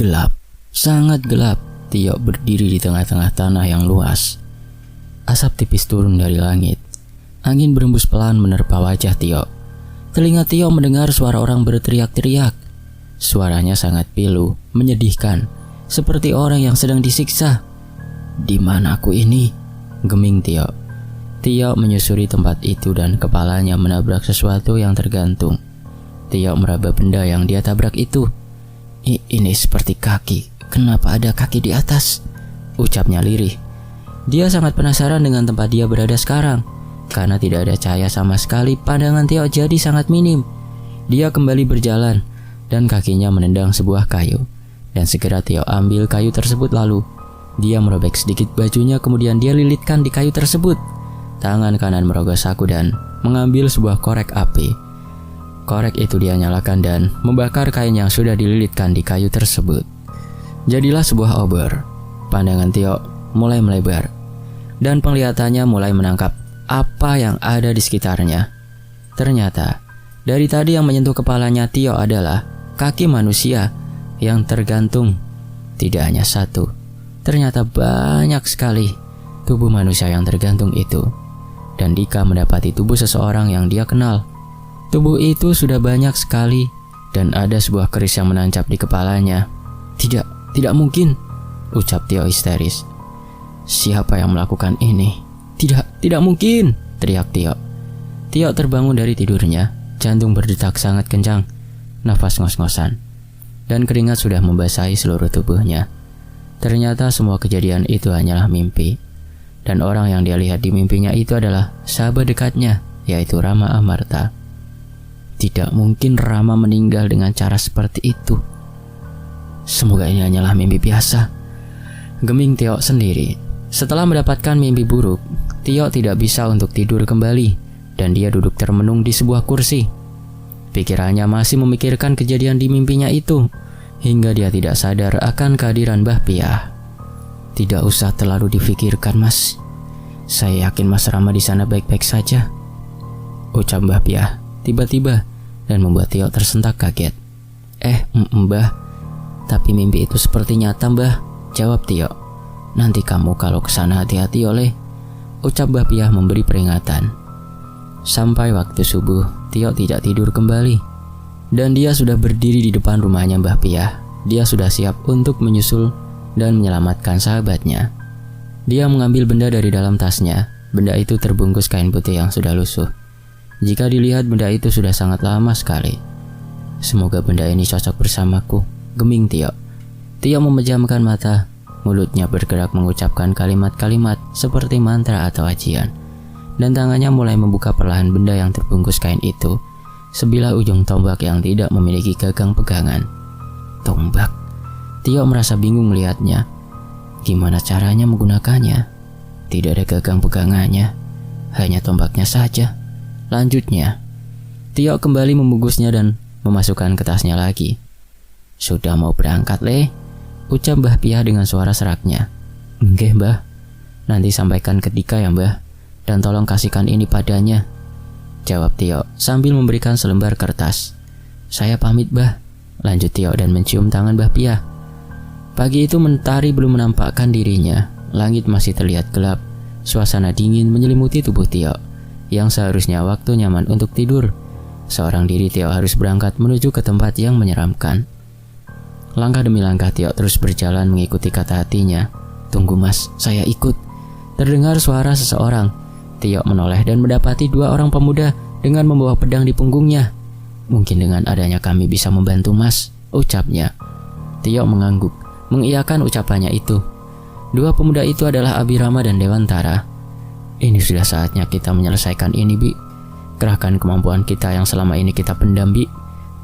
Gelap, sangat gelap. Tio berdiri di tengah-tengah tanah yang luas. Asap tipis turun dari langit. Angin berembus pelan menerpa wajah Tio. Telinga Tio mendengar suara orang berteriak-teriak. Suaranya sangat pilu, menyedihkan, seperti orang yang sedang disiksa. "Di mana aku ini?" geming Tio. Tio menyusuri tempat itu dan kepalanya menabrak sesuatu yang tergantung. Tio meraba benda yang dia tabrak itu. Ini seperti kaki. Kenapa ada kaki di atas?" ucapnya lirih. Dia sangat penasaran dengan tempat dia berada sekarang. Karena tidak ada cahaya sama sekali, pandangan Tio jadi sangat minim. Dia kembali berjalan dan kakinya menendang sebuah kayu. Dan segera Tio ambil kayu tersebut, lalu dia merobek sedikit bajunya, kemudian dia lilitkan di kayu tersebut. Tangan kanan merogoh saku dan mengambil sebuah korek api. Korek itu dia nyalakan dan membakar kain yang sudah dililitkan di kayu tersebut. Jadilah sebuah obor. Pandangan Tio mulai melebar dan penglihatannya mulai menangkap apa yang ada di sekitarnya. Ternyata dari tadi yang menyentuh kepalanya Tio adalah kaki manusia yang tergantung. Tidak hanya satu, ternyata banyak sekali tubuh manusia yang tergantung itu. Dan Dika mendapati tubuh seseorang yang dia kenal. Tubuh itu sudah banyak sekali dan ada sebuah keris yang menancap di kepalanya. Tidak mungkin, ucap Tio histeris. Siapa yang melakukan ini? Tidak mungkin, teriak Tio. Tio terbangun dari tidurnya, jantung berdetak sangat kencang, nafas ngos-ngosan, dan keringat sudah membasahi seluruh tubuhnya. Ternyata semua kejadian itu hanyalah mimpi. Dan orang yang dia lihat di mimpinya itu adalah sahabat dekatnya, yaitu Rama Amarta. Tidak mungkin Rama meninggal dengan cara seperti itu. Semoga ini hanyalah mimpi biasa, geming Tio sendiri. Setelah mendapatkan mimpi buruk, Tio tidak bisa untuk tidur kembali, dan dia duduk termenung di sebuah kursi. Pikirannya masih memikirkan kejadian di mimpinya itu, hingga dia tidak sadar akan kehadiran Mbah Piah. Tidak usah terlalu difikirkan, Mas. Saya yakin Mas Rama di sana baik-baik saja, ucap Mbah Piah tiba-tiba dan membuat Tio tersentak kaget. Mbah, tapi mimpi itu seperti nyata, Mbah, jawab Tio. Nanti kamu kalau kesana hati-hati oleh, ucap Mbah Piah memberi peringatan. Sampai waktu subuh, Tio tidak tidur kembali, dan dia sudah berdiri di depan rumahnya Mbah Piah. Dia sudah siap untuk menyusul dan menyelamatkan sahabatnya. Dia mengambil benda dari dalam tasnya. Benda itu terbungkus kain putih yang sudah lusuh. Jika dilihat, benda itu sudah sangat lama sekali. Semoga benda ini cocok bersamaku, geming Tio. Tio memejamkan mata, mulutnya bergerak mengucapkan kalimat-kalimat seperti mantra atau ajian. Dan tangannya mulai membuka perlahan benda yang terbungkus kain itu. Sebilah ujung tombak yang tidak memiliki gagang pegangan. Tombak. Tio merasa bingung melihatnya. Gimana caranya menggunakannya? Tidak ada gagang pegangannya, hanya tombaknya saja. Lanjutnya, Tio kembali membungkusnya dan memasukkan ke tasnya lagi. Sudah mau berangkat, Le? Ucap Mbah Piah dengan suara seraknya. Nggih, Mbah. Nanti sampaikan ke Dika ya, Mbah. Dan tolong kasihkan ini padanya, jawab Tio sambil memberikan selembar kertas. Saya pamit, Mbah, lanjut Tio dan mencium tangan Mbah Piah. Pagi itu mentari belum menampakkan dirinya. Langit masih terlihat gelap. Suasana dingin menyelimuti tubuh Tio, yang seharusnya waktu nyaman untuk tidur. Seorang diri Tio harus berangkat menuju ke tempat yang menyeramkan. Langkah demi langkah Tio terus berjalan mengikuti kata hatinya. Tunggu, Mas, saya ikut. Terdengar suara seseorang. Tio menoleh dan mendapati dua orang pemuda dengan membawa pedang di punggungnya. Mungkin dengan adanya kami bisa membantu, Mas, ucapnya. Tio mengangguk, mengiyakan ucapannya itu. Dua pemuda itu adalah Abirama dan Dewantara. Ini sudah saatnya kita menyelesaikan ini, Bi. Kerahkan kemampuan kita yang selama ini kita pendam, Bi,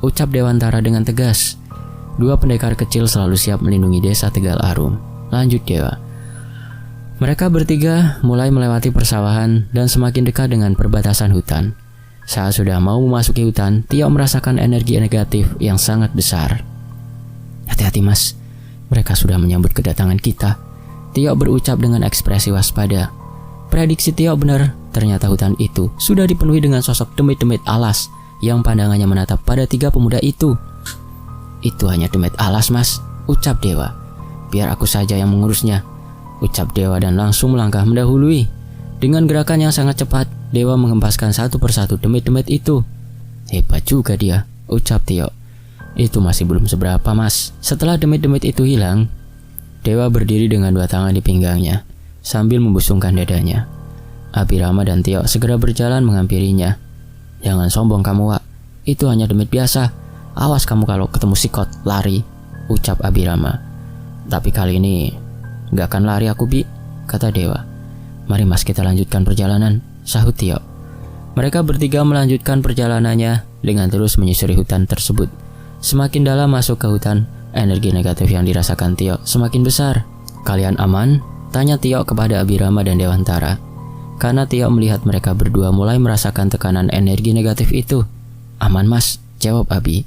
ucap Dewantara dengan tegas. Dua pendekar kecil selalu siap melindungi desa Tegal Arum, lanjut Dewa. Mereka bertiga mulai melewati persawahan dan semakin dekat dengan perbatasan hutan. Saat sudah mau memasuki hutan, Tio merasakan energi negatif yang sangat besar. Hati-hati, Mas, mereka sudah menyambut kedatangan kita, Tio berucap dengan ekspresi waspada. Prediksi Tio benar, ternyata hutan itu sudah dipenuhi dengan sosok demit-demit alas yang pandangannya menatap pada tiga pemuda itu. Itu hanya demit alas, Mas, ucap Dewa. Biar aku saja yang mengurusnya, ucap Dewa dan langsung melangkah mendahului. Dengan gerakan yang sangat cepat, Dewa mengempaskan satu persatu demit-demit itu. Hebat juga dia, ucap Tio. Itu masih belum seberapa, Mas. Setelah demit-demit itu hilang, Dewa berdiri dengan dua tangan di pinggangnya sambil membusungkan dadanya. Abirama dan Tio segera berjalan menghampirinya. Jangan sombong kamu, Wak. Itu hanya demit biasa. Awas kamu kalau ketemu sikot, lari, ucap Abirama. Tapi kali ini gak akan lari aku, Bi, kata Dewa. Mari Mas, kita lanjutkan perjalanan, sahut Tio. Mereka bertiga melanjutkan perjalanannya dengan terus menyusuri hutan tersebut. Semakin dalam masuk ke hutan, energi negatif yang dirasakan Tio semakin besar. Kalian aman? Tanya Tio kepada Abirama dan Dewantara. Karena Tio melihat mereka berdua mulai merasakan tekanan energi negatif itu. Aman Mas, jawab Abi.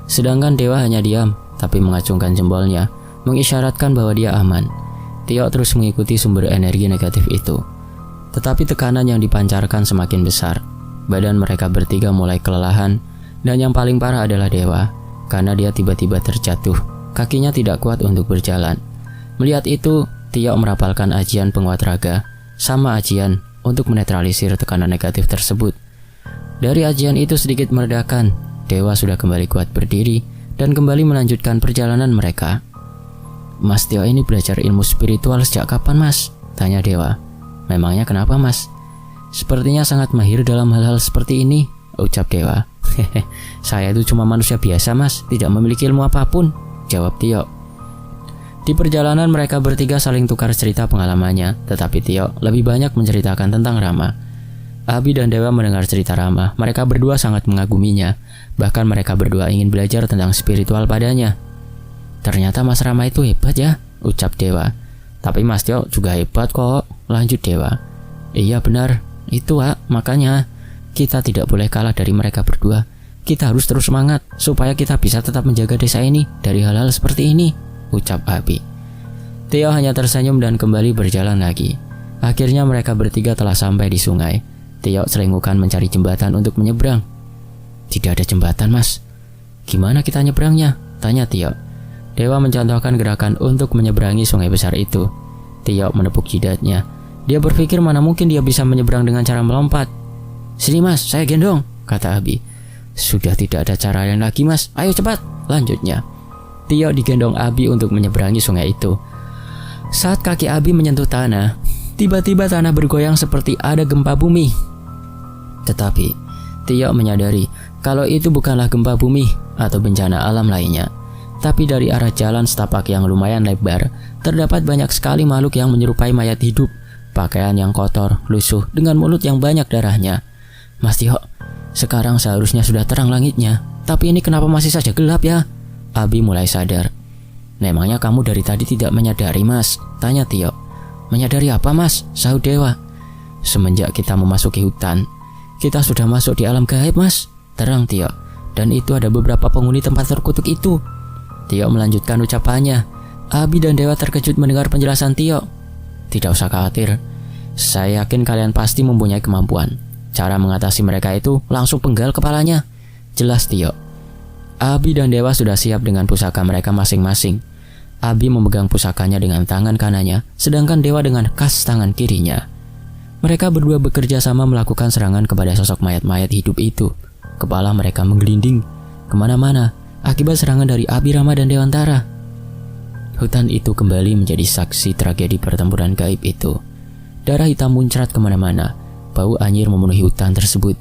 Sedangkan Dewa hanya diam, tapi mengacungkan jempolnya, mengisyaratkan bahwa dia aman. Tio terus mengikuti sumber energi negatif itu. Tetapi tekanan yang dipancarkan semakin besar. Badan mereka bertiga mulai kelelahan, dan yang paling parah adalah Dewa, karena dia tiba-tiba terjatuh. Kakinya tidak kuat untuk berjalan. Melihat itu, Tio merapalkan ajian penguat raga, sama ajian untuk menetralisir tekanan negatif tersebut. Dari ajian itu sedikit meredakan, Dewa sudah kembali kuat berdiri dan kembali melanjutkan perjalanan mereka. Mas Tio ini belajar ilmu spiritual sejak kapan, Mas? Tanya Dewa. Memangnya kenapa, Mas? Sepertinya sangat mahir dalam hal-hal seperti ini, ucap Dewa. Hehe, saya itu cuma manusia biasa, Mas, tidak memiliki ilmu apapun, jawab Tio. Di perjalanan mereka bertiga saling tukar cerita pengalamannya, tetapi Tio lebih banyak menceritakan tentang Rama. Abi dan Dewa mendengar cerita Rama, mereka berdua sangat mengaguminya, bahkan mereka berdua ingin belajar tentang spiritual padanya. Ternyata Mas Rama itu hebat ya, ucap Dewa. Tapi Mas Tio juga hebat kok, lanjut Dewa. Iya benar, itu Wak, makanya kita tidak boleh kalah dari mereka berdua. Kita harus terus semangat supaya kita bisa tetap menjaga desa ini dari hal-hal seperti ini, ucap Abi. Tio hanya tersenyum dan kembali berjalan lagi. Akhirnya mereka bertiga telah sampai di sungai. Tio selingukan mencari jembatan untuk menyeberang. Tidak ada jembatan, Mas. Gimana kita nyebrangnya? Tanya Tio. Dewa mencontohkan gerakan untuk menyeberangi sungai besar itu. Tio menepuk jidatnya. Dia berpikir mana mungkin dia bisa menyeberang dengan cara melompat. Sini Mas, saya gendong, kata Abi. Sudah tidak ada cara lain lagi Mas, ayo cepat, lanjutnya. Tio digendong Abi untuk menyeberangi sungai itu. Saat kaki Abi menyentuh tanah, tiba-tiba tanah bergoyang seperti ada gempa bumi. Tetapi Tio menyadari kalau itu bukanlah gempa bumi atau bencana alam lainnya. Tapi dari arah jalan setapak yang lumayan lebar, terdapat banyak sekali makhluk yang menyerupai mayat hidup. Pakaian yang kotor, lusuh, dengan mulut yang banyak darahnya. Mas Tio, sekarang seharusnya sudah terang langitnya, tapi ini kenapa masih saja gelap ya? Abi mulai sadar. Memangnya kamu dari tadi tidak menyadari Mas? Tanya Tio. Menyadari apa Mas? Sahut Dewa. Semenjak kita memasuki hutan, kita sudah masuk di alam gaib Mas, terang Tio. Dan itu ada beberapa penghuni tempat terkutuk itu. Tio melanjutkan ucapannya. Abi dan Dewa terkejut mendengar penjelasan Tio. Tidak usah khawatir, saya yakin kalian pasti mempunyai kemampuan. Cara mengatasi mereka itu langsung penggal kepalanya, jelas Tio. Abi dan Dewa sudah siap dengan pusaka mereka masing-masing. Abi memegang pusakanya dengan tangan kanannya, sedangkan Dewa dengan kas tangan kirinya. Mereka berdua bekerja sama melakukan serangan kepada sosok mayat-mayat hidup itu. Kepala mereka menggelinding kemana-mana akibat serangan dari Abirama dan Dewantara. Hutan itu kembali menjadi saksi tragedi pertempuran gaib itu. Darah hitam muncrat kemana-mana. Bau anyir memenuhi hutan tersebut.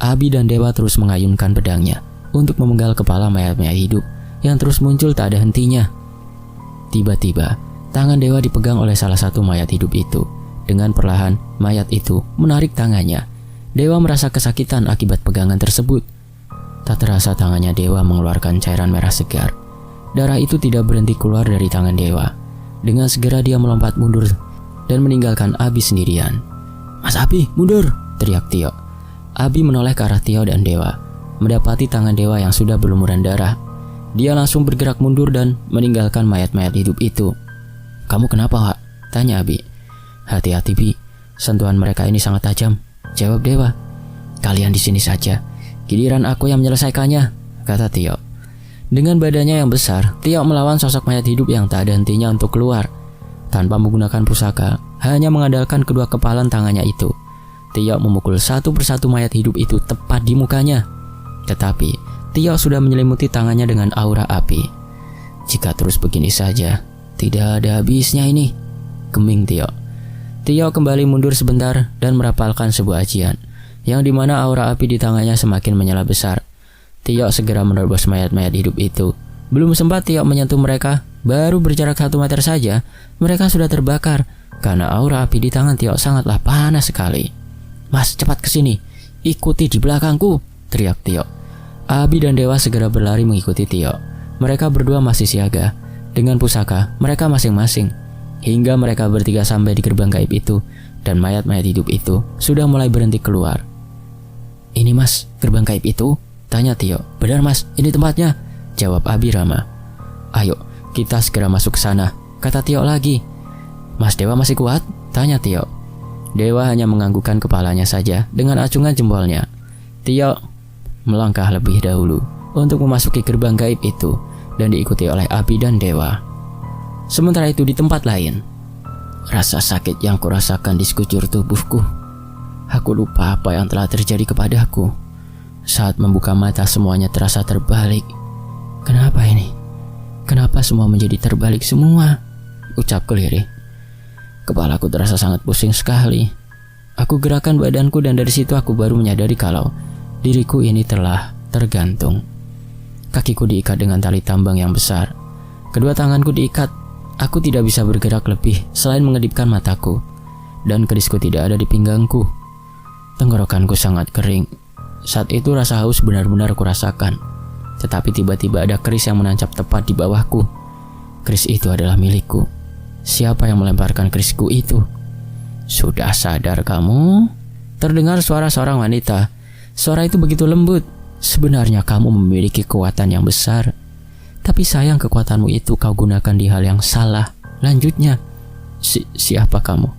Abi dan Dewa terus mengayunkan pedangnya untuk memenggal kepala mayat-mayat hidup yang terus muncul tak ada hentinya. Tiba-tiba, tangan Dewa dipegang oleh salah satu mayat hidup itu. Dengan perlahan, mayat itu menarik tangannya. Dewa merasa kesakitan akibat pegangan tersebut. Tak terasa tangannya Dewa mengeluarkan cairan merah segar. Darah itu tidak berhenti keluar dari tangan Dewa. Dengan segera dia melompat mundur dan meninggalkan Abi sendirian. Mas Abi, mundur! Teriak Tio. Abi menoleh ke arah Tio dan Dewa, mendapati tangan Dewa yang sudah berlumuran darah. Dia langsung bergerak mundur dan meninggalkan mayat-mayat hidup itu. Kamu kenapa, Wak? Tanya Abi. Hati-hati Bi, sentuhan mereka ini sangat tajam, jawab Dewa. Kalian di sini saja, giliran aku yang menyelesaikannya, kata Tio. Dengan badannya yang besar, Tio melawan sosok mayat hidup yang tak ada hentinya untuk keluar. Tanpa menggunakan pusaka, hanya mengandalkan kedua kepalan tangannya itu, Tio memukul satu persatu mayat hidup itu tepat di mukanya. Tetapi, Tio sudah menyelimuti tangannya dengan aura api. Jika terus begini saja, tidak ada habisnya ini, geming Tio. Tio kembali mundur sebentar dan merapalkan sebuah ajian, yang dimana aura api di tangannya semakin menyala besar. Tio segera menerobos mayat-mayat hidup itu. Belum sempat Tio menyentuh mereka, baru berjarak 1 meter saja, mereka sudah terbakar, karena aura api di tangan Tio sangatlah panas sekali. "Mas, cepat kesini, ikuti di belakangku," teriak Tio. Abi dan Dewa segera berlari mengikuti Tio. Mereka berdua masih siaga, dengan pusaka mereka masing-masing, hingga mereka bertiga sampai di gerbang gaib itu, dan mayat-mayat hidup itu sudah mulai berhenti keluar. "Ini Mas, gerbang gaib itu?" tanya Tio. "Benar Mas, ini tempatnya," jawab Abi Rama. "Ayo, kita segera masuk ke sana," kata Tio lagi. "Mas Dewa masih kuat?" tanya Tio. Dewa hanya menganggukkan kepalanya saja dengan acungan jempolnya. Tio melangkah lebih dahulu untuk memasuki gerbang gaib itu dan diikuti oleh Abi dan Dewa. Sementara itu di tempat lain, rasa sakit yang kurasakan di sekujur tubuhku. Aku lupa apa yang telah terjadi kepadaku. Saat membuka mata semuanya terasa terbalik. "Kenapa ini? Kenapa semua menjadi terbalik semua?" ucapku lirih. Kepalaku terasa sangat pusing sekali. Aku gerakan badanku dan dari situ aku baru menyadari kalau diriku ini telah tergantung. Kakiku diikat dengan tali tambang yang besar. Kedua tanganku diikat. Aku tidak bisa bergerak lebih selain mengedipkan mataku. Dan kerisku tidak ada di pinggangku. Tenggorokanku sangat kering. Saat itu rasa haus benar-benar kurasakan. Tetapi tiba-tiba ada keris yang menancap tepat di bawahku. Keris itu adalah milikku. Siapa yang melemparkan kerisku itu? "Sudah sadar kamu?" terdengar suara seorang wanita. Suara itu begitu lembut. "Sebenarnya kamu memiliki kekuatan yang besar. Tapi sayang kekuatanmu itu kau gunakan di hal yang salah," lanjutnya. Siapa kamu?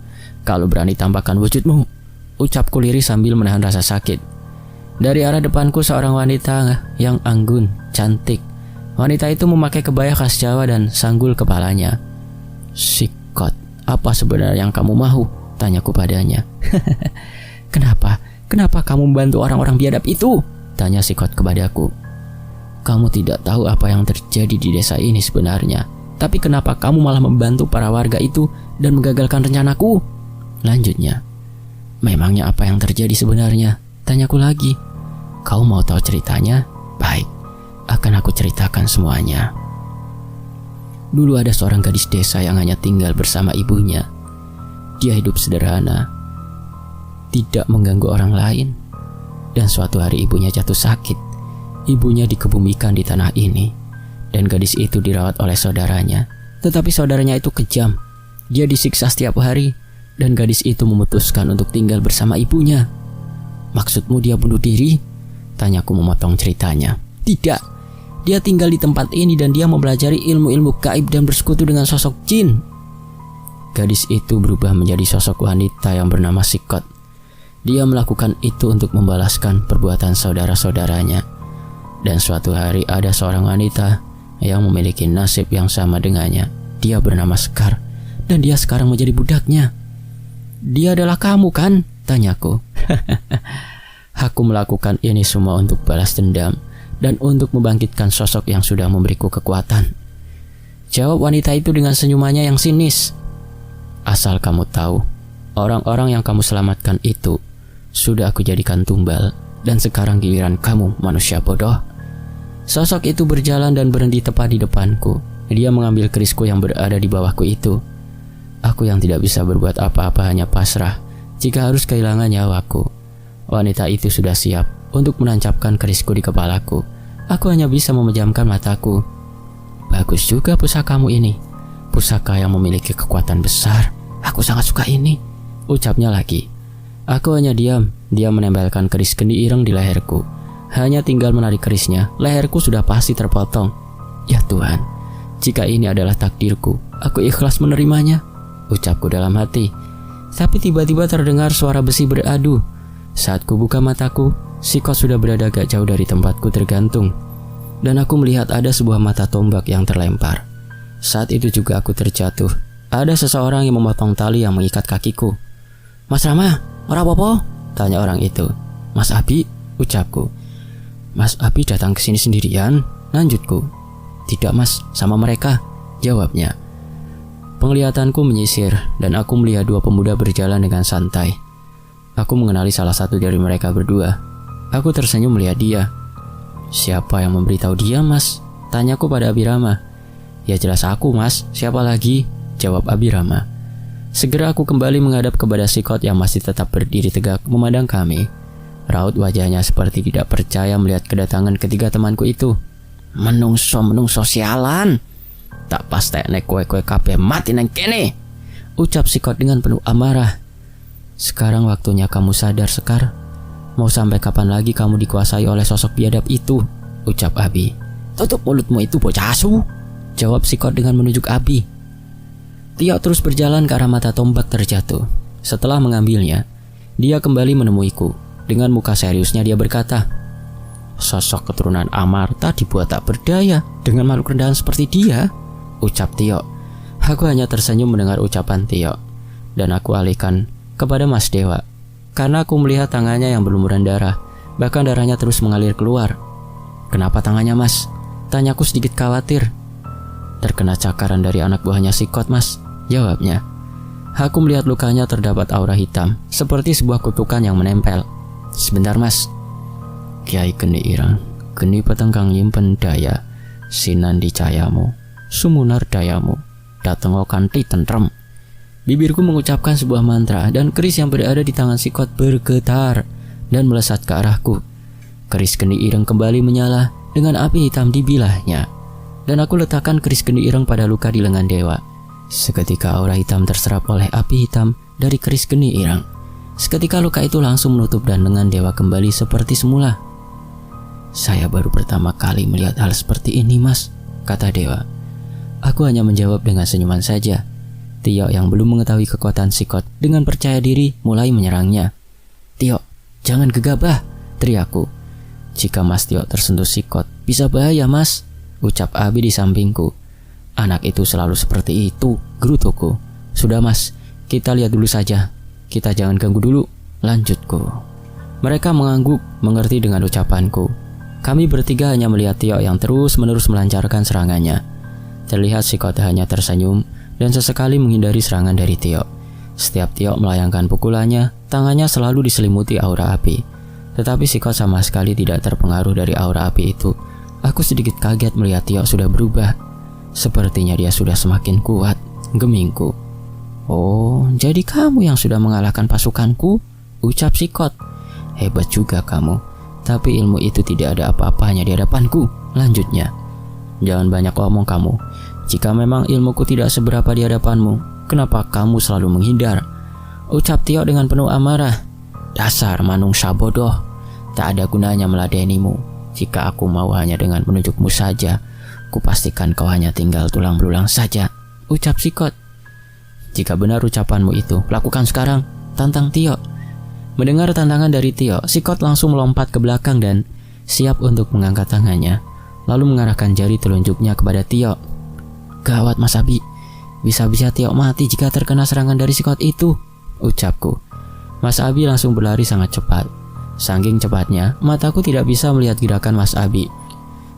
Kalau berani tampakkan wujudmu," ucapku lirih sambil menahan rasa sakit. Dari arah depanku seorang wanita yang anggun, cantik. Wanita itu memakai kebaya khas Jawa dan sanggul kepalanya. "Sikot, apa sebenarnya yang kamu mau?" tanyaku padanya. Kenapa kamu membantu orang-orang biadab itu?" tanya Sikot kepadaku. "Kamu tidak tahu apa yang terjadi di desa ini sebenarnya. Tapi kenapa kamu malah membantu para warga itu dan menggagalkan rencanaku?" lanjutnya. "Memangnya apa yang terjadi sebenarnya?" tanyaku lagi. "Kau mau tahu ceritanya? Baik, akan aku ceritakan semuanya. Dulu ada seorang gadis desa yang hanya tinggal bersama ibunya. Dia hidup sederhana, tidak mengganggu orang lain. Dan suatu hari ibunya jatuh sakit. Ibunya dikebumikan di tanah ini, dan gadis itu dirawat oleh saudaranya. Tetapi saudaranya itu kejam. Dia disiksa setiap hari, dan gadis itu memutuskan untuk tinggal bersama ibunya." "Maksudmu dia bunuh diri?" tanyaku memotong ceritanya. "Tidak, dia tinggal di tempat ini dan dia mempelajari ilmu-ilmu gaib dan bersekutu dengan sosok jin." Gadis itu berubah menjadi sosok wanita yang bernama Sikot. Dia melakukan itu untuk membalaskan perbuatan saudara-saudaranya. Dan suatu hari ada seorang wanita yang memiliki nasib yang sama dengannya. Dia bernama Sekar, dan dia sekarang menjadi budaknya. "Dia adalah kamu kan?" tanyaku. Aku melakukan ini semua untuk balas dendam dan untuk membangkitkan sosok yang sudah memberiku kekuatan, jawab wanita itu dengan senyumannya yang sinis. "Asal kamu tahu, orang-orang yang kamu selamatkan itu sudah aku jadikan tumbal, dan sekarang giliran kamu, manusia bodoh." Sosok itu berjalan dan berhenti tepat di depanku. Dia mengambil kerisku yang berada di bawahku itu. Aku yang tidak bisa berbuat apa-apa hanya pasrah jika harus kehilangan nyawaku. Wanita itu sudah siap untuk menancapkan kerisku di kepalaku. Aku hanya bisa memejamkan mataku. "Bagus juga pusakamu ini. Pusaka yang memiliki kekuatan besar. Aku sangat suka ini," ucapnya lagi. Aku hanya diam. Dia menempelkan keris kendi ireng di leherku. Hanya tinggal menarik kerisnya, leherku sudah pasti terpotong. Ya Tuhan, jika ini adalah takdirku, aku ikhlas menerimanya, ucapku dalam hati. Tapi tiba-tiba terdengar suara besi beradu. Saat ku buka mataku, Sikot sudah berada agak jauh dari tempatku tergantung. dan aku melihat ada sebuah mata tombak yang terlempar. Saat itu juga aku terjatuh. Ada seseorang yang memotong tali yang mengikat kakiku. "Mas Rama, ora apa-apa?" tanya orang itu. "Mas Abi," ucapku. "Mas Abi datang ke sini sendirian?" lanjutku. "Tidak mas, sama mereka," jawabnya. Penglihatanku menyisir dan aku melihat dua pemuda berjalan dengan santai. Aku mengenali salah satu dari mereka berdua. Aku tersenyum melihat dia. "Siapa yang memberitahu dia mas?" tanyaku pada Abirama. "Ya jelas aku mas, siapa lagi?" jawab Abirama. Segera aku kembali menghadap kepada Sikot yang masih tetap berdiri tegak memandang kami. Raut wajahnya seperti tidak percaya melihat kedatangan ketiga temanku itu. Menungso sialan. "Tak pas nek kowe kabeh mati nang kene," ucap Sikot dengan penuh amarah. "Sekarang waktunya kamu sadar, Sekar. Mau sampai kapan lagi kamu dikuasai oleh sosok biadab itu?" ucap Abi. "Tutup mulutmu itu bocah asu," jawab Sikot dengan menunjuk Abi. Tio terus berjalan ke arah mata tombak terjatuh. Setelah mengambilnya, dia kembali menemuiku. Dengan muka seriusnya dia berkata, "Sosok keturunan Amarta dibuat tak berdaya dengan makhluk rendahan seperti dia," ucap Tio. Aku hanya tersenyum mendengar ucapan Tio, dan aku alihkan kepada Mas Dewa, karena aku melihat tangannya yang berlumuran darah, bahkan darahnya terus mengalir keluar. "Kenapa tangannya mas?" tanyaku sedikit khawatir. "Terkena cakaran dari anak buahnya Sikot mas," jawabnya. Aku melihat lukanya terdapat aura hitam, seperti sebuah kutukan yang menempel. "Sebentar mas." "Kiai Geni Ireng, geni petengkang nyimpen daya, sinan di cahayamu, sumunar dayamu, datengo kanthi tentrem." Bibirku mengucapkan sebuah mantra dan keris yang berada di tangan Sikot bergetar dan melesat ke arahku. Keris Geni Ireng kembali menyala dengan api hitam di bilahnya, dan aku letakkan keris Geni Ireng pada luka di lengan dewa. Seketika aura hitam terserap oleh api hitam dari keris Geni Ireng. Seketika luka itu langsung menutup dan lengan dewa kembali seperti semula. "Saya baru pertama kali melihat hal seperti ini mas," kata dewa. Aku hanya menjawab dengan senyuman saja. Tio yang belum mengetahui kekuatan Sikot dengan percaya diri mulai menyerangnya. "Tio, jangan gegabah," teriakku. "Jika mas Tio tersentuh Sikot, bisa bahaya mas," ucap Abi di sampingku. "Anak itu selalu seperti itu," gerutuku. "Sudah mas, kita lihat dulu saja. Kita jangan ganggu dulu," lanjutku. Mereka mengangguk mengerti dengan ucapanku. Kami bertiga hanya melihat Tio yang terus-menerus melancarkan serangannya. Terlihat Sikot hanya tersenyum dan sesekali menghindari serangan dari Tio. Setiap Tio melayangkan pukulannya, tangannya selalu diselimuti aura api. Tetapi Sikot sama sekali tidak terpengaruh dari aura api itu. Aku sedikit kaget melihat Tio sudah berubah. Sepertinya dia sudah semakin kuat, gemingku. "Oh, jadi kamu yang sudah mengalahkan pasukanku?" ucap Sikot. "Hebat juga kamu, tapi ilmu itu tidak ada apa-apanya di hadapanku," lanjutnya. "Jangan banyak omong kamu. Jika memang ilmuku tidak seberapa di hadapanmu, kenapa kamu selalu menghindar?" ucap Tio dengan penuh amarah. "Dasar manungsa bodoh, tak ada gunanya meladenimu. Jika aku mau hanya dengan menunjukmu saja, kupastikan kau hanya tinggal tulang belulang saja," ucap Sikot. "Jika benar ucapanmu itu, lakukan sekarang," tantang Tio. Mendengar tantangan dari Tio, Sikot langsung melompat ke belakang dan siap untuk mengangkat tangannya, lalu mengarahkan jari telunjuknya kepada Tio. "Gawat Mas Abi, bisa-bisa Tio mati jika terkena serangan dari Sikot itu," ucapku. Mas Abi langsung berlari sangat cepat. Saking cepatnya, mataku tidak bisa melihat gerakan Mas Abi.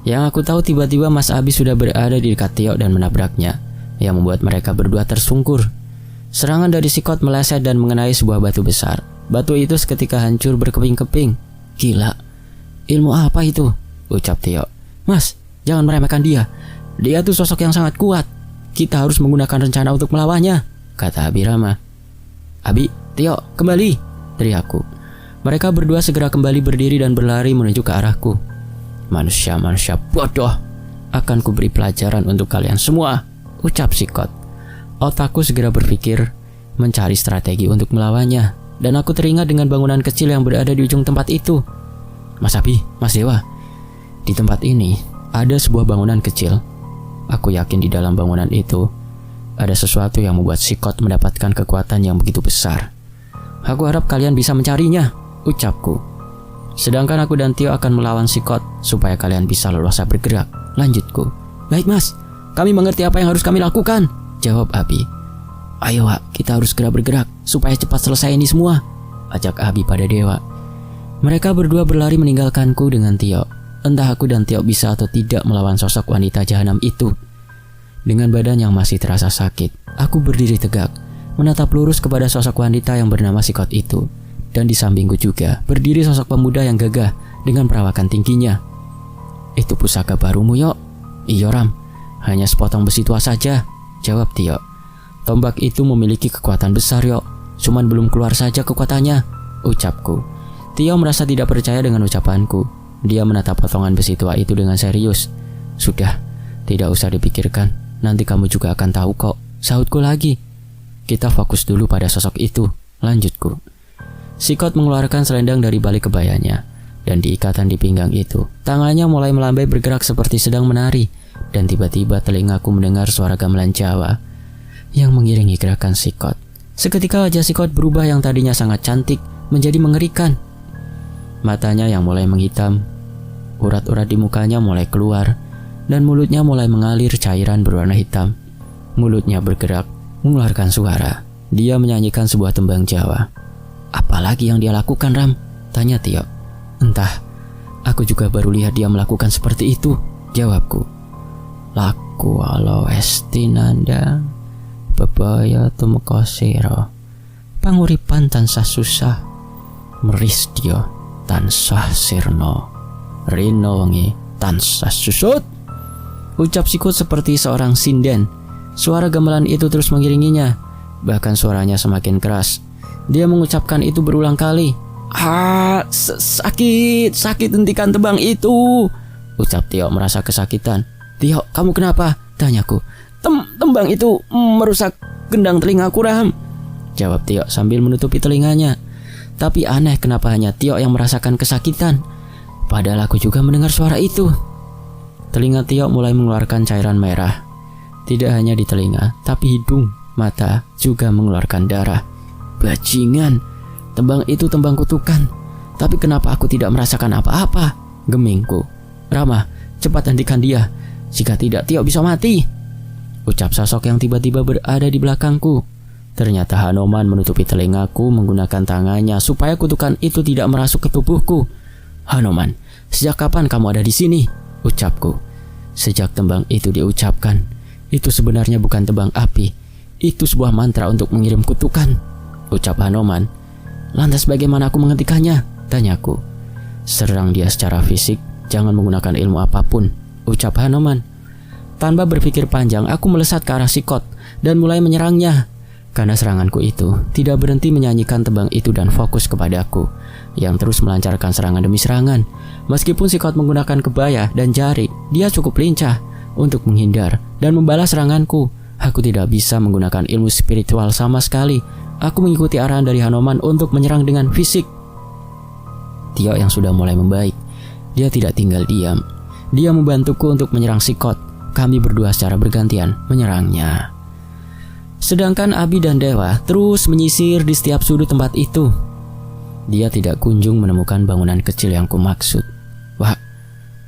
Yang aku tahu tiba-tiba Mas Abi sudah berada di dekat Tio dan menabraknya, yang membuat mereka berdua tersungkur. Serangan dari Sikot meleset dan mengenai sebuah batu besar. Batu itu seketika hancur berkeping-keping. "Gila, ilmu apa itu?" ucap Tio. "Mas, jangan meremehkan dia. Dia tuh sosok yang sangat kuat. Kita harus menggunakan rencana untuk melawannya," kata Abirama. "Abi, Tio, kembali!" teriakku. Mereka berdua segera kembali berdiri dan berlari menuju ke arahku. Manusia bodoh, akan kuberi pelajaran untuk kalian semua," ucap Sikot. Otakku segera berpikir mencari strategi untuk melawannya, dan aku teringat dengan bangunan kecil yang berada di ujung tempat itu. "Mas Abi, Mas Dewa, di tempat ini ada sebuah bangunan kecil. Aku yakin di dalam bangunan itu ada sesuatu yang membuat Sikot mendapatkan kekuatan yang begitu besar. Aku harap kalian bisa mencarinya," ucapku. Sedangkan aku dan Tio akan melawan Sikot supaya kalian bisa leluasa bergerak. Lanjutku. Baik mas, kami mengerti apa yang harus kami lakukan, jawab Abi. Ayo Wak, kita harus segera bergerak supaya cepat selesai ini semua, ajak Abi pada Dewa. Mereka berdua berlari meninggalkanku dengan Tio. Entah aku dan Tio bisa atau tidak melawan sosok wanita jahanam itu. Dengan badan yang masih terasa sakit, aku berdiri tegak, menatap lurus kepada sosok wanita yang bernama Sikot itu. Dan di sampingku juga berdiri sosok pemuda yang gagah dengan perawakan tingginya. Itu pusaka barumu, Yok? Iya Ram, hanya sepotong besi tua saja, jawab Tio. Tombak itu memiliki kekuatan besar, Yok. Cuman belum keluar saja kekuatannya, ucapku. Tio merasa tidak percaya dengan ucapanku. Dia menatap potongan besi tua itu dengan serius. Sudah, tidak usah dipikirkan. Nanti kamu juga akan tahu kok, sahutku lagi. Kita fokus dulu pada sosok itu, lanjutku. Sikot mengeluarkan selendang dari balik kebayanya, dan di ikatan di pinggang itu, tangannya mulai melambai bergerak seperti sedang menari, dan tiba-tiba telingaku mendengar suara gamelan Jawa yang mengiringi gerakan Sikot. Seketika wajah Sikot berubah yang tadinya sangat cantik menjadi mengerikan. Matanya yang mulai menghitam, urat-urat di mukanya mulai keluar, dan mulutnya mulai mengalir cairan berwarna hitam. Mulutnya bergerak, mengeluarkan suara. Dia menyanyikan sebuah tembang Jawa. Apalagi yang dia lakukan, Ram? Tanya Tio. Entah, aku juga baru lihat dia melakukan seperti itu, jawabku. Laku alo estinanda, bebaya tumekosiro, panguripan tansah susah, meris dia tansah sirno, rino wengi tansah susut. Ucap Sikot seperti seorang sinden. Suara gamelan itu terus mengiringinya, bahkan suaranya semakin keras. Dia mengucapkan itu berulang kali. Sakit, hentikan tembang itu, ucap Tio merasa kesakitan. Tio, kamu kenapa? Tanyaku. Tembang itu merusak gendang telingaku, Ram, jawab Tio sambil menutupi telinganya. Tapi aneh kenapa hanya Tio yang merasakan kesakitan, padahal aku juga mendengar suara itu. Telinga Tio mulai mengeluarkan cairan merah. Tidak hanya di telinga, tapi hidung, mata juga mengeluarkan darah. Bajingan, tembang itu tembang kutukan. Tapi kenapa aku tidak merasakan apa-apa? Gemingku. Rama, cepat hentikan dia. Jika tidak, Tio bisa mati, ucap sosok yang tiba-tiba berada di belakangku. Ternyata Hanoman menutupi telingaku menggunakan tangannya supaya kutukan itu tidak merasuk ke tubuhku. Hanoman, sejak kapan kamu ada di sini? Ucapku. Sejak tembang itu diucapkan, itu sebenarnya bukan tembang api. Itu sebuah mantra untuk mengirim kutukan, ucap Hanoman. Lantas bagaimana aku menghentikannya? Tanyaku. Serang dia secara fisik, jangan menggunakan ilmu apapun, ucap Hanoman. Tanpa berpikir panjang, aku melesat ke arah Sikot dan mulai menyerangnya. Karena seranganku itu tidak berhenti menyanyikan tembang itu dan fokus kepadaku, yang terus melancarkan serangan demi serangan. Meskipun Sikot menggunakan kebaya dan jari, dia cukup lincah untuk menghindar dan membalas seranganku. Aku tidak bisa menggunakan ilmu spiritual sama sekali. Aku mengikuti arahan dari Hanoman untuk menyerang dengan fisik. Tio yang sudah mulai membaik, dia tidak tinggal diam. Dia membantuku untuk menyerang Sikot. Kami berdua secara bergantian menyerangnya. Sedangkan Abi dan Dewa terus menyisir di setiap sudut tempat itu. Dia tidak kunjung menemukan bangunan kecil yang kumaksud. Wah,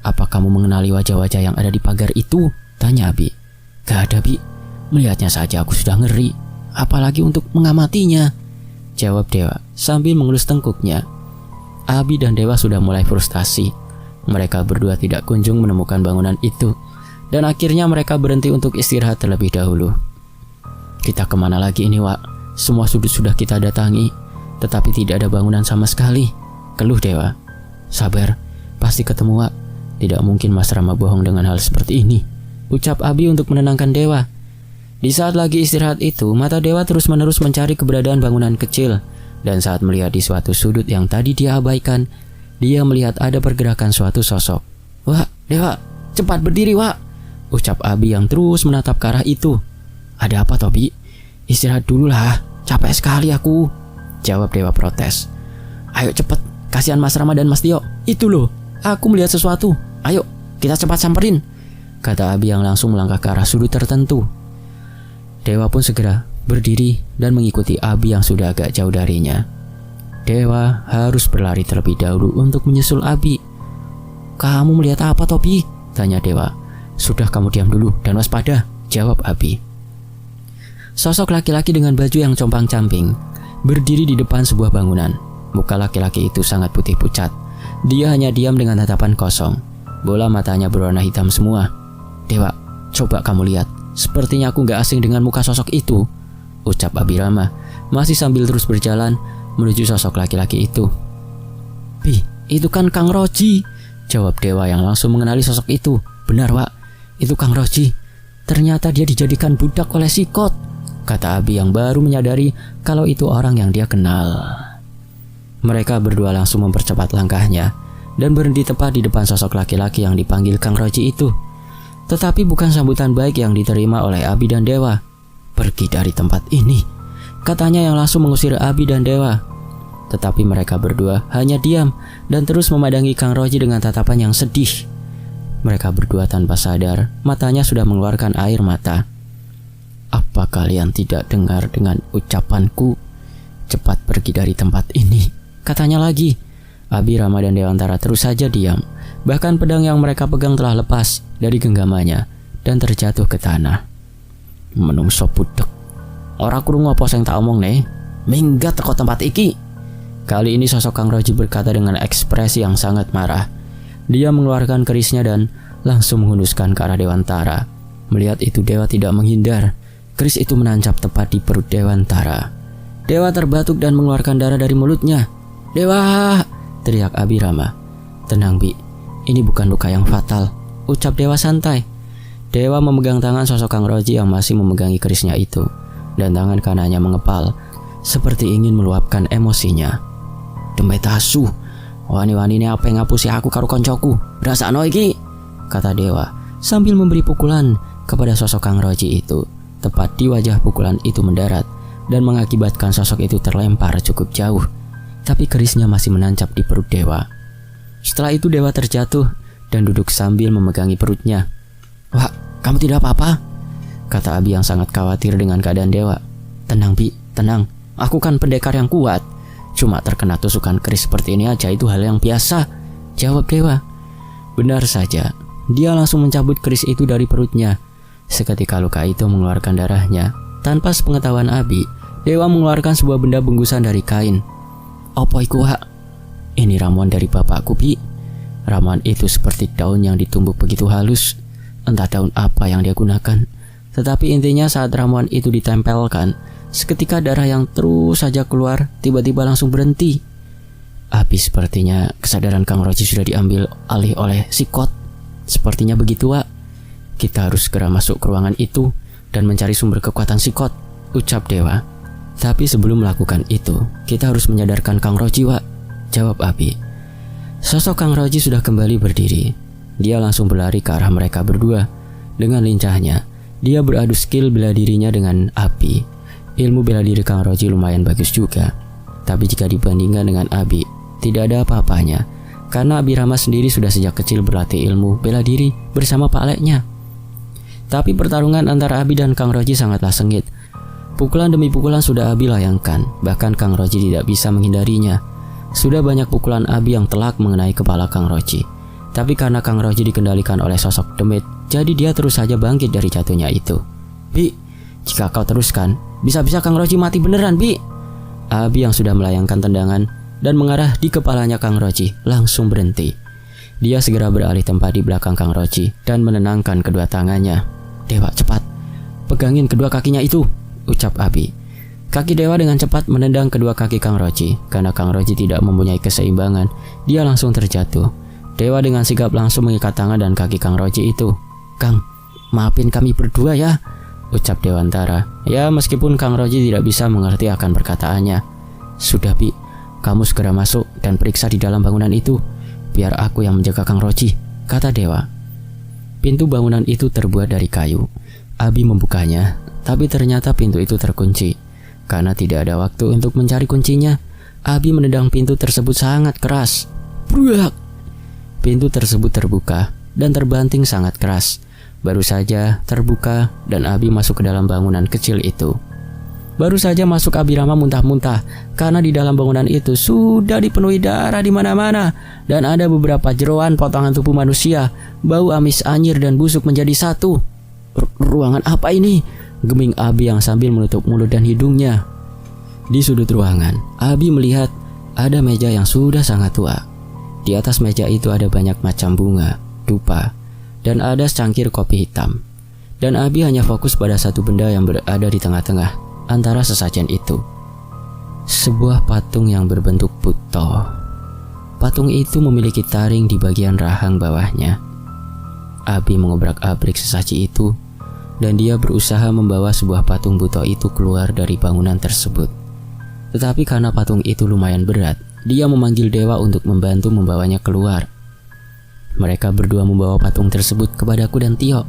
apa kamu mengenali wajah-wajah yang ada di pagar itu? Tanya Abi. Gak ada, Bi. Melihatnya saja aku sudah ngeri, apalagi untuk mengamatinya, jawab Dewa sambil mengelus tengkuknya. Abi dan Dewa sudah mulai frustasi. Mereka berdua tidak kunjung menemukan bangunan itu, dan akhirnya mereka berhenti untuk istirahat terlebih dahulu. Kita kemana lagi ini, Wak? Semua sudut sudah kita datangi, tetapi tidak ada bangunan sama sekali, keluh Dewa. Sabar, pasti ketemu, Wak. Tidak mungkin Mas Rama bohong dengan hal seperti ini, ucap Abi untuk menenangkan Dewa. Di saat lagi istirahat itu, mata Dewa terus-menerus mencari keberadaan bangunan kecil. Dan saat melihat di suatu sudut yang tadi dia abaikan, dia melihat ada pergerakan suatu sosok. Wah, Dewa, cepat berdiri, Wak, ucap Abi yang terus menatap ke arah itu. Ada apa, Tobi? Istirahat dulu lah, capek sekali aku, jawab Dewa protes. Ayo cepet, kasihan Mas Rama dan Mas Tio. Itu loh, aku melihat sesuatu. Ayo, kita cepat samperin, kata Abi yang langsung melangkah ke arah sudut tertentu. Dewa pun segera berdiri dan mengikuti Abi yang sudah agak jauh darinya. Dewa harus berlari terlebih dahulu untuk menyusul Abi. "Kamu melihat apa, Tobi?" tanya Dewa. "Sudah, kamu diam dulu dan waspada," jawab Abi. Sosok laki-laki dengan baju yang compang-camping berdiri di depan sebuah bangunan. Muka laki-laki itu sangat putih pucat. Dia hanya diam dengan tatapan kosong. Bola matanya berwarna hitam semua. "Dewa, coba kamu lihat. Sepertinya aku gak asing dengan muka sosok itu," ucap Abirama, masih sambil terus berjalan menuju sosok laki-laki itu. "Bi, itu kan Kang Roji," jawab Dewa yang langsung mengenali sosok itu. "Benar, Wak, itu Kang Roji. Ternyata dia dijadikan budak oleh Sikot," kata Abi yang baru menyadari kalau itu orang yang dia kenal. Mereka berdua langsung mempercepat langkahnya dan berhenti tepat di depan sosok laki-laki yang dipanggil Kang Roji itu. Tetapi bukan sambutan baik yang diterima oleh Abi dan Dewa. "Pergi dari tempat ini," katanya yang langsung mengusir Abi dan Dewa. Tetapi mereka berdua hanya diam dan terus memandangi Kang Roji dengan tatapan yang sedih. Mereka berdua tanpa sadar, matanya sudah mengeluarkan air mata. "Apa kalian tidak dengar dengan ucapanku? Cepat pergi dari tempat ini," katanya lagi. Abi, Rama, dan Dewantara terus saja diam. Bahkan pedang yang mereka pegang telah lepas dari genggamannya dan terjatuh ke tanah. "Menungso budek. Ora krungu apa sing tak omong ne? Minggat teko tempat iki." Kali ini sosok Kang Roji berkata dengan ekspresi yang sangat marah. Dia mengeluarkan kerisnya dan langsung menghunuskan ke arah Dewantara. Melihat itu, Dewa tidak menghindar. Keris itu menancap tepat di perut Dewantara. Dewa terbatuk dan mengeluarkan darah dari mulutnya. "Dewa!" teriak Abirama. "Tenang, Bi. Ini bukan luka yang fatal," ucap Dewa santai. Dewa memegang tangan sosok Kang Roji yang masih memegangi kerisnya itu, dan tangan kanannya mengepal, seperti ingin meluapkan emosinya. "Dempet asu, wani-wani ini apa yang ngapusi aku karo koncoku? Rasakno iki," kata Dewa sambil memberi pukulan kepada sosok Kang Roji itu. Tepat di wajah pukulan itu mendarat dan mengakibatkan sosok itu terlempar cukup jauh. Tapi kerisnya masih menancap di perut Dewa. Setelah itu Dewa terjatuh dan duduk sambil memegangi perutnya. "Wak, kamu tidak apa-apa?" kata Abi yang sangat khawatir dengan keadaan Dewa. "Tenang, Bi, tenang. Aku kan pendekar yang kuat. Cuma terkena tusukan keris seperti ini aja itu hal yang biasa," jawab Dewa. Benar saja, dia langsung mencabut keris itu dari perutnya. Seketika luka itu mengeluarkan darahnya. Tanpa sepengetahuan Abi, Dewa mengeluarkan sebuah benda bungkusan dari kain. "Apa iku, Wak?" "Ini ramuan dari bapakku, Bi. Ramuan itu seperti daun yang ditumbuk begitu halus. Entah daun apa yang dia gunakan. Tetapi intinya saat ramuan itu ditempelkan, seketika darah yang terus saja keluar tiba-tiba langsung berhenti." Abi, sepertinya kesadaran Kang Roji sudah diambil alih oleh Sikot. "Sepertinya begitu, Wak. Kita harus segera masuk ke ruangan itu dan mencari sumber kekuatan Sikot," ucap Dewa. "Tapi sebelum melakukan itu, kita harus menyadarkan Kang Roji, Wak," jawab Abi. Sosok Kang Roji sudah kembali berdiri. Dia langsung berlari ke arah mereka berdua. Dengan lincahnya, dia beradu skill bela dirinya dengan Abi. Ilmu bela diri Kang Roji lumayan bagus juga. Tapi jika dibandingkan dengan Abi, tidak ada apa-apanya. Karena Abirama sendiri sudah sejak kecil berlatih ilmu bela diri bersama Pak Leknya. Tapi pertarungan antara Abi dan Kang Roji sangatlah sengit. Pukulan demi pukulan sudah Abi layangkan. Bahkan Kang Roji tidak bisa menghindarinya. Sudah banyak pukulan Abi yang telak mengenai kepala Kang Roji. Tapi karena Kang Roji dikendalikan oleh sosok demit, jadi dia terus saja bangkit dari jatuhnya itu. "Bi, jika kau teruskan, bisa-bisa Kang Roji mati beneran, Bi." Abi yang sudah melayangkan tendangan dan mengarah di kepalanya Kang Roji langsung berhenti. Dia segera beralih tempat di belakang Kang Roji dan menenangkan kedua tangannya. "Dewa, cepat, pegangin kedua kakinya itu," ucap Abi. Kaki Dewa dengan cepat menendang kedua kaki Kang Roji. Karena Kang Roji tidak mempunyai keseimbangan, dia langsung terjatuh. Dewa dengan sigap langsung mengikat tangan dan kaki Kang Roji itu. "Kang, maafin kami berdua ya," ucap Dewantara. Ya, meskipun Kang Roji tidak bisa mengerti akan perkataannya. "Sudah, Bi, kamu segera masuk dan periksa di dalam bangunan itu. Biar aku yang menjaga Kang Roji," kata Dewa. Pintu bangunan itu terbuat dari kayu. Abi membukanya, tapi ternyata pintu itu terkunci. Karena tidak ada waktu untuk mencari kuncinya, Abi menendang pintu tersebut sangat keras. Bruak! Pintu tersebut terbuka dan terbanting sangat keras. Baru saja terbuka dan Abi masuk ke dalam bangunan kecil itu. Baru saja masuk Abirama muntah-muntah karena di dalam bangunan itu sudah dipenuhi darah di mana-mana dan ada beberapa jeroan potongan tubuh manusia. Bau amis anyir dan busuk menjadi satu. Ruangan apa ini? Geming Abi yang sambil menutup mulut dan hidungnya. Di sudut ruangan, Abi melihat ada meja yang sudah sangat tua. Di atas meja itu ada banyak macam bunga, dupa, dan ada secangkir kopi hitam. Dan Abi hanya fokus pada satu benda yang berada di tengah-tengah antara sesajen itu. Sebuah patung yang berbentuk buto. Patung itu memiliki taring di bagian rahang bawahnya. Abi mengobrak-abrik sesaji itu dan dia berusaha membawa sebuah patung buto itu keluar dari bangunan tersebut. Tetapi karena patung itu lumayan berat, dia memanggil dewa untuk membantu membawanya keluar. Mereka berdua membawa patung tersebut kepadaku dan Tio.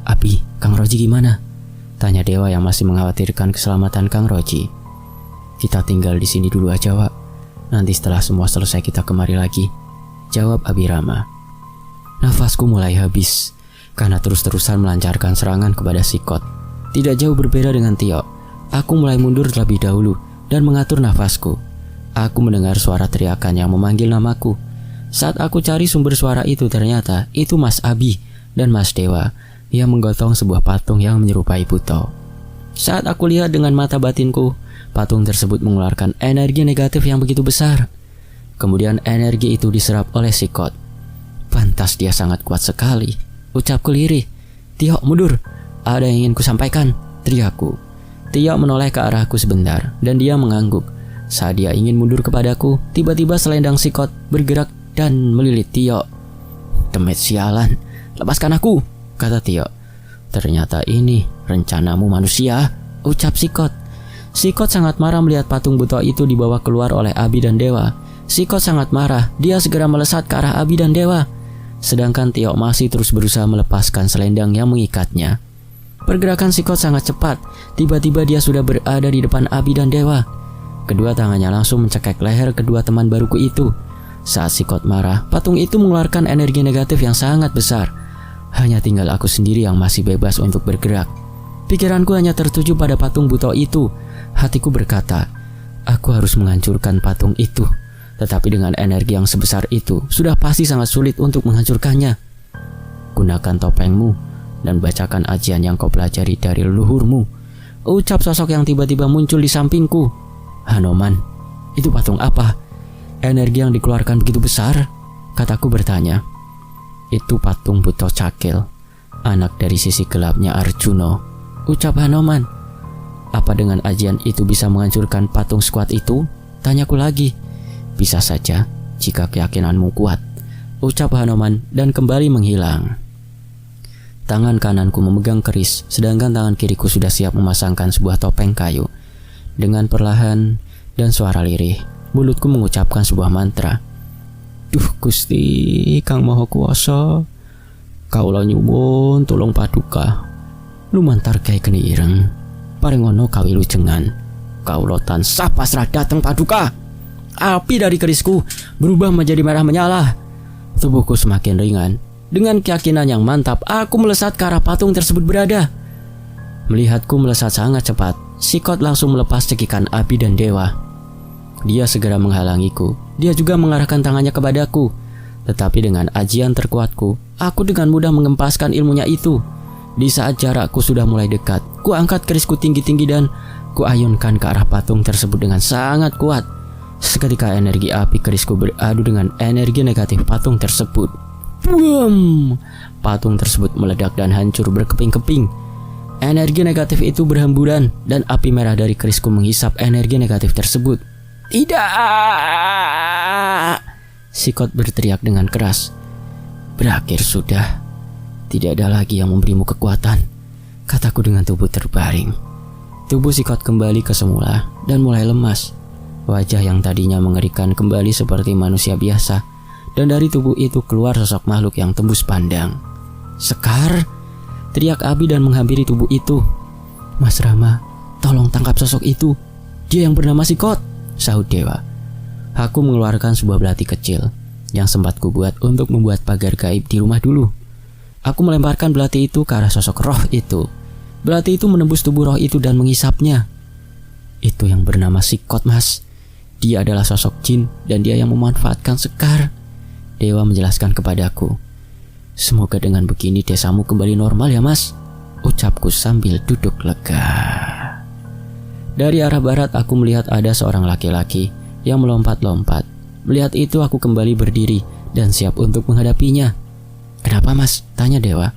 "Abi, Kang Roji gimana?" tanya dewa yang masih mengkhawatirkan keselamatan Kang Roji. "Kita tinggal di sini dulu aja, Wak. Nanti setelah semua selesai kita kemari lagi," jawab Abirama. Nafasku mulai habis karena terus-terusan melancarkan serangan kepada Sikot. Tidak jauh berbeda dengan Tio, aku mulai mundur terlebih dahulu dan mengatur nafasku. Aku mendengar suara teriakan yang memanggil namaku. Saat aku cari sumber suara itu, ternyata itu Mas Abi dan Mas Dewa yang menggotong sebuah patung yang menyerupai buto. Saat aku lihat dengan mata batinku, patung tersebut mengeluarkan energi negatif yang begitu besar. Kemudian energi itu diserap oleh Sikot. "Pantas dia sangat kuat sekali," ucapku lirih. "Tio, mundur, ada yang ingin kusampaikan," teriakku. Tio menoleh ke arahku sebentar dan dia mengangguk. Saat dia ingin mundur kepadaku, tiba-tiba selendang Sikot bergerak dan melilit Tio. "Demet sialan, lepaskan aku," kata Tio. "Ternyata ini rencanamu manusia," ucap Sikot. Sikot sangat marah melihat patung buto itu dibawa keluar oleh Abi dan Dewa. Sikot sangat marah, dia segera melesat ke arah Abi dan Dewa. Sedangkan Tio masih terus berusaha melepaskan selendang yang mengikatnya. Pergerakan Sikot sangat cepat, tiba-tiba dia sudah berada di depan Abi dan Dewa. Kedua tangannya langsung mencekik leher kedua teman baruku itu. Saat Sikot marah, patung itu mengeluarkan energi negatif yang sangat besar. Hanya tinggal aku sendiri yang masih bebas untuk bergerak. Pikiranku hanya tertuju pada patung buto itu. Hatiku berkata, aku harus menghancurkan patung itu. Tetapi dengan energi yang sebesar itu, sudah pasti sangat sulit untuk menghancurkannya. Gunakan topengmu dan bacakan ajian yang kau pelajari dari leluhurmu, ucap sosok yang tiba-tiba muncul di sampingku. Hanoman, itu patung apa? Energi yang dikeluarkan begitu besar? Kataku bertanya. Itu patung buto cakil, anak dari sisi gelapnya Arjuno, ucap Hanoman. Apa dengan ajian itu bisa menghancurkan patung sekuat itu? Tanyaku lagi. Bisa saja jika keyakinanmu kuat, ucap Hanoman dan kembali menghilang. Tangan kananku memegang keris, sedangkan tangan kiriku sudah siap memasangkan sebuah topeng kayu. Dengan perlahan dan suara lirih, mulutku mengucapkan sebuah mantra. Duh Gusti Kang Maha Kuwasa, kaula nyuwun tulung paduka. Lumantar gawe geni ireng, parengono kawilujengan. Kaula tansah pasrah dhateng paduka. Api dari kerisku berubah menjadi merah menyala. Tubuhku semakin ringan. Dengan keyakinan yang mantap, aku melesat ke arah patung tersebut berada. Melihatku melesat sangat cepat, Sikot langsung melepas cekikan Abi dan Dewa. Dia segera menghalangiku. Dia juga mengarahkan tangannya kepadaku. Tetapi dengan ajian terkuatku, aku dengan mudah mengempaskan ilmunya itu. Di saat jarakku sudah mulai dekat, ku angkat kerisku tinggi-tinggi dan ku ayunkan ke arah patung tersebut dengan sangat kuat. Seketika energi api kerisku beradu dengan energi negatif patung tersebut. Boom! Patung tersebut meledak dan hancur berkeping-keping. Energi negatif itu berhamburan dan api merah dari kerisku menghisap energi negatif tersebut. Tidak! Sikot berteriak dengan keras. Berakhir sudah. Tidak ada lagi yang memberimu kekuatan, kataku dengan tubuh terbaring. Tubuh Sikot kembali ke semula dan mulai lemas. Wajah yang tadinya mengerikan kembali seperti manusia biasa. Dan dari tubuh itu keluar sosok makhluk yang tembus pandang. Sekar! Teriak Abi dan menghampiri tubuh itu. Mas Rama, tolong tangkap sosok itu. Dia yang bernama Sikot, sahut Dewa. Aku mengeluarkan sebuah belati kecil yang sempat kubuat untuk membuat pagar gaib di rumah dulu. Aku melemparkan belati itu ke arah sosok roh itu. Belati itu menembus tubuh roh itu dan menghisapnya. Itu yang bernama Sikot, Mas. Dia adalah sosok jin dan dia yang memanfaatkan Sekar. Dewa menjelaskan kepadaku. Semoga dengan begini desamu kembali normal ya, Mas, ucapku sambil duduk lega. Dari arah barat aku melihat ada seorang laki-laki yang melompat-lompat. Melihat itu aku kembali berdiri dan siap untuk menghadapinya. Kenapa, Mas? Tanya Dewa.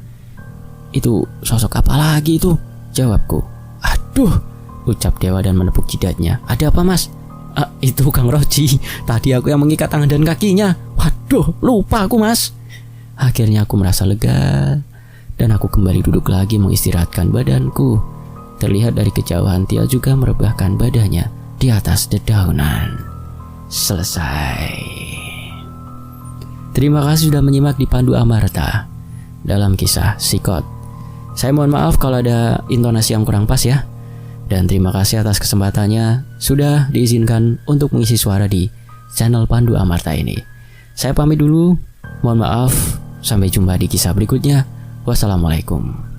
Itu sosok apa lagi itu? Jawabku. Aduh, ucap Dewa dan menepuk jidatnya. Ada apa, Mas? Itu Kang Roji. Tadi aku yang mengikat tangan dan kakinya. Waduh, lupa aku, Mas. Akhirnya aku merasa lega dan aku kembali duduk lagi mengistirahatkan badanku. Terlihat dari kejauhan Tia juga merebahkan badannya di atas dedaunan. Selesai. Terima kasih sudah menyimak di Pandu Amarta dalam kisah Sikot. Saya mohon maaf kalau ada intonasi yang kurang pas ya. Dan terima kasih atas kesempatannya sudah diizinkan untuk mengisi suara di channel Pandu Amarta ini. Saya pamit dulu. Mohon maaf. Sampai jumpa di kisah berikutnya. Wassalamualaikum.